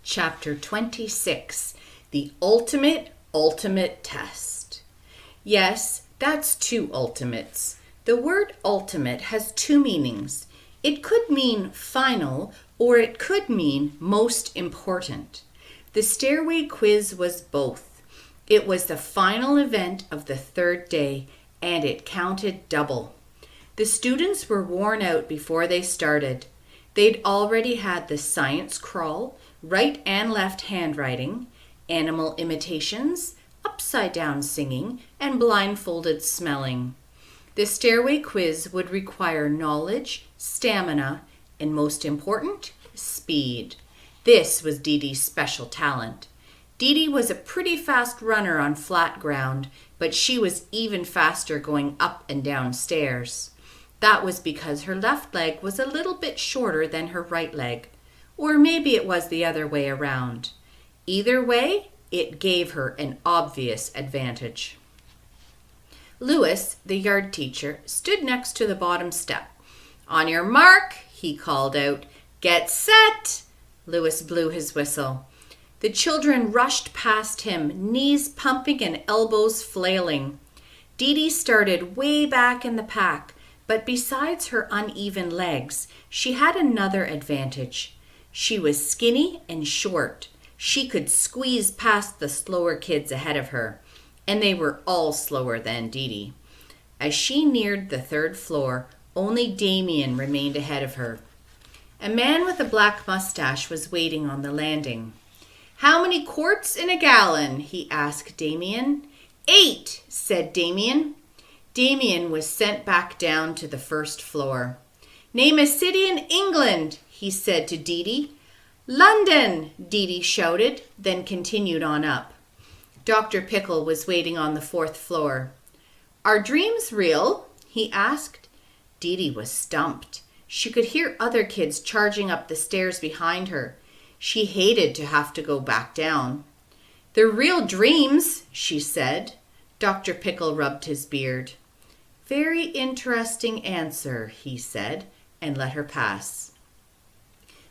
Chapter 26, The Ultimate Test. Yes, that's two ultimates. The word ultimate has two meanings. It could mean final, or it could mean most important. The Stairway Quiz was both. It was the final event of the third day, and it counted double. The students were worn out before they started. They'd already had the science crawl, right and left handwriting, animal imitations, upside down singing, and blindfolded smelling. The Stairway Quiz would require knowledge, stamina, and most important, speed. This was Dee Dee's special talent. Dee Dee was a pretty fast runner on flat ground, but she was even faster going up and down stairs. That was because her left leg was a little bit shorter than her right leg. Or maybe it was the other way around. Either way, it gave her an obvious advantage. Louis, the yard teacher, stood next to the bottom step. "On your mark," he called out. "Get set!" Louis blew his whistle. The children rushed past him, knees pumping and elbows flailing. Dee Dee started way back in the pack, but besides her uneven legs, she had another advantage. She was skinny and short. She could squeeze past the slower kids ahead of her, and they were all slower than Dee Dee. As she neared the third floor, only Damien remained ahead of her. A man with a black mustache was waiting on the landing. "How many quarts in a gallon?" he asked Damien. "8," said Damien. Damien was sent back down to the first floor. "Name a city in England," he said to Dee Dee. "London," Dee Dee shouted, then continued on up. Dr. Pickle was waiting on the fourth floor. "Are dreams real?" he asked. Dee Dee was stumped. She could hear other kids charging up the stairs behind her. She hated to have to go back down. "They're real dreams," she said. Dr. Pickle rubbed his beard. "Very interesting answer," he said, and let her pass.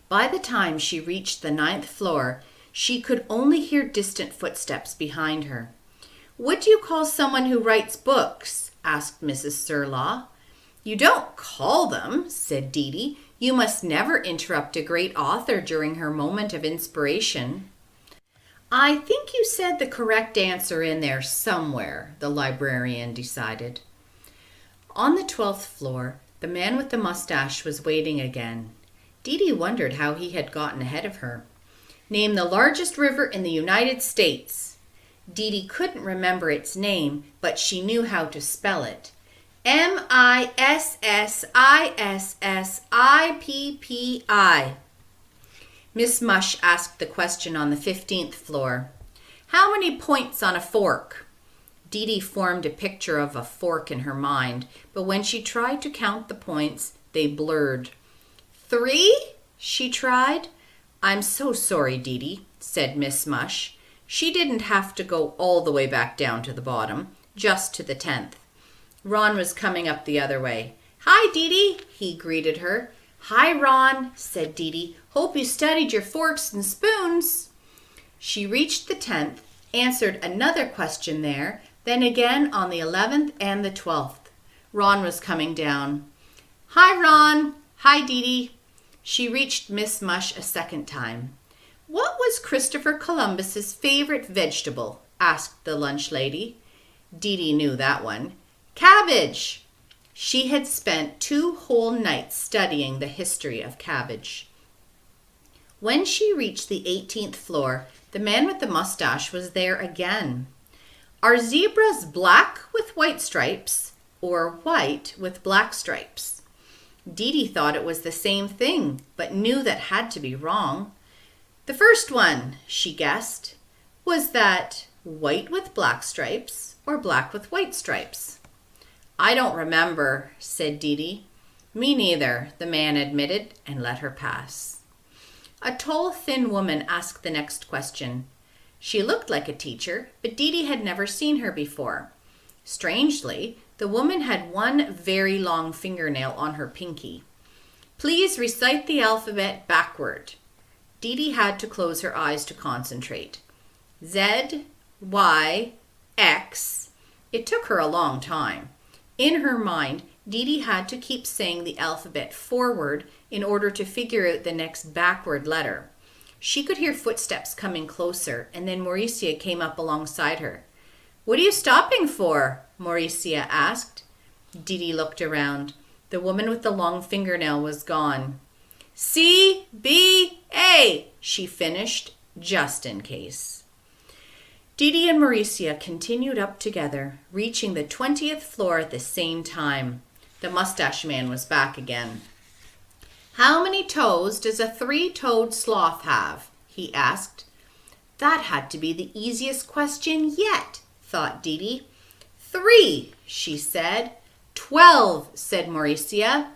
By the time she reached the 9th floor, she could only hear distant footsteps behind her. "What do you call someone who writes books?" asked Mrs. Surlaw. "You don't call them," said Dee Dee. "You must never interrupt a great author during her moment of inspiration." "I think you said the correct answer in there somewhere," the librarian decided. On the 12th floor, the man with the mustache was waiting again. Dee Dee wondered how he had gotten ahead of her. "Name the largest river in the United States." Dee Dee couldn't remember its name, but she knew how to spell it. "Mississippi." Miss Mush asked the question on the 15th floor. "How many points on a fork?" Dee Dee formed a picture of a fork in her mind, but when she tried to count the points, they blurred. "3?" she tried. "I'm so sorry, Dee Dee," said Miss Mush. She didn't have to go all the way back down to the bottom, just to the 10th. Ron was coming up the other way. "Hi, Dee Dee," he greeted her. "Hi, Ron," said Dee Dee. "Hope you studied your forks and spoons." She reached the 10th, answered another question there, then again on the 11th and the 12th. Ron was coming down. "Hi, Ron." "Hi, Dee Dee." She reached Miss Mush a second time. "What was Christopher Columbus's favorite vegetable?" asked the lunch lady. Dee Dee knew that one. "Cabbage." She had spent 2 whole nights studying the history of cabbage. When she reached the 18th floor, the man with the mustache was there again. "Are zebras black with white stripes or white with black stripes?" Dee Dee thought it was the same thing, but knew that had to be wrong. "The first one," she guessed. "Was that white with black stripes or black with white stripes?" "I don't remember," said Dee Dee. "Me neither," the man admitted, and let her pass. A tall, thin woman asked the next question. She looked like a teacher, but Dee Dee had never seen her before. Strangely, the woman had one very long fingernail on her pinky. "Please recite the alphabet backward." Dee Dee had to close her eyes to concentrate. Z, Y, X. It took her a long time. In her mind, Dee Dee had to keep saying the alphabet forward in order to figure out the next backward letter. She could hear footsteps coming closer, and then Mauricia came up alongside her. "What are you stopping for?" Mauricia asked. Dee Dee looked around. The woman with the long fingernail was gone. "C-B-A," she finished, just in case. Dee Dee and Mauricia continued up together, reaching the 20th floor at the same time. The mustache man was back again. "How many toes does a 3-toed sloth have?" he asked. That had to be the easiest question yet, thought Dee Dee. 3, she said. 12, said Mauricia.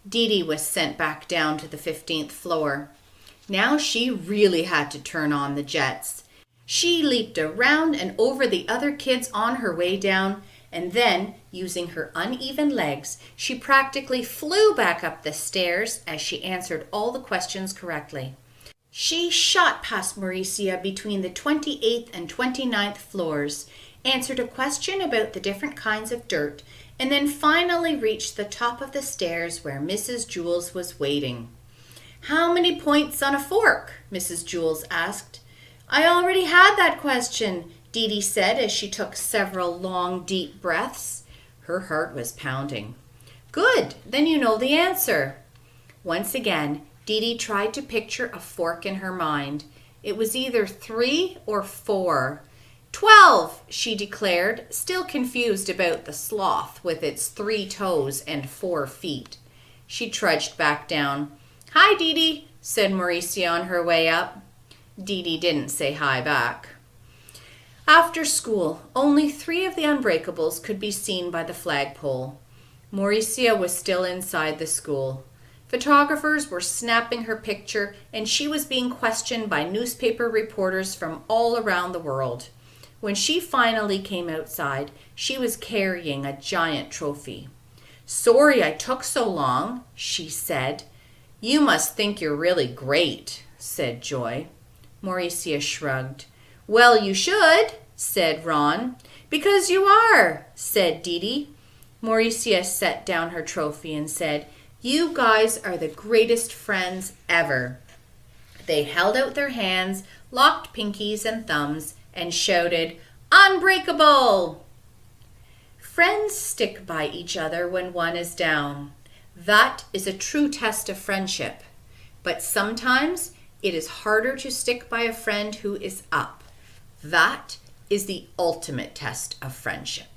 Dee Dee was sent back down to the 15th floor. Now she really had to turn on the jets. She leaped around and over the other kids on her way down, and then, using her uneven legs, she practically flew back up the stairs as she answered all the questions correctly. She shot past Mauricia between the 28th and 29th floors, answered a question about the different kinds of dirt, and then finally reached the top of the stairs where Mrs. Jules was waiting. "How many points on a fork?" Mrs. Jules asked. "I already had that question," Dee Dee said as she took several long, deep breaths. Her heart was pounding. "Good, then you know the answer." Once again, Dee Dee tried to picture a fork in her mind. It was either 3 or 4. 12, she declared, still confused about the sloth with its 3 toes and 4 feet. She trudged back down. "Hi, Dee Dee," said Mauricia on her way up. Dee Dee didn't say hi back. After school, only 3 of the Unbreakables could be seen by the flagpole. Mauricia was still inside the school. Photographers were snapping her picture, and she was being questioned by newspaper reporters from all around the world. When she finally came outside, she was carrying a giant trophy. "Sorry I took so long," she said. "You must think you're really great," said Joy. Mauricia shrugged. "Well, you should," said Ron. "Because you are," said Dee Dee. Mauricia set down her trophy and said, "You guys are the greatest friends ever." They held out their hands, locked pinkies and thumbs, and shouted, "Unbreakable!" Friends stick by each other when one is down. That is a true test of friendship. But sometimes it is harder to stick by a friend who is up. That is the ultimate test of friendship.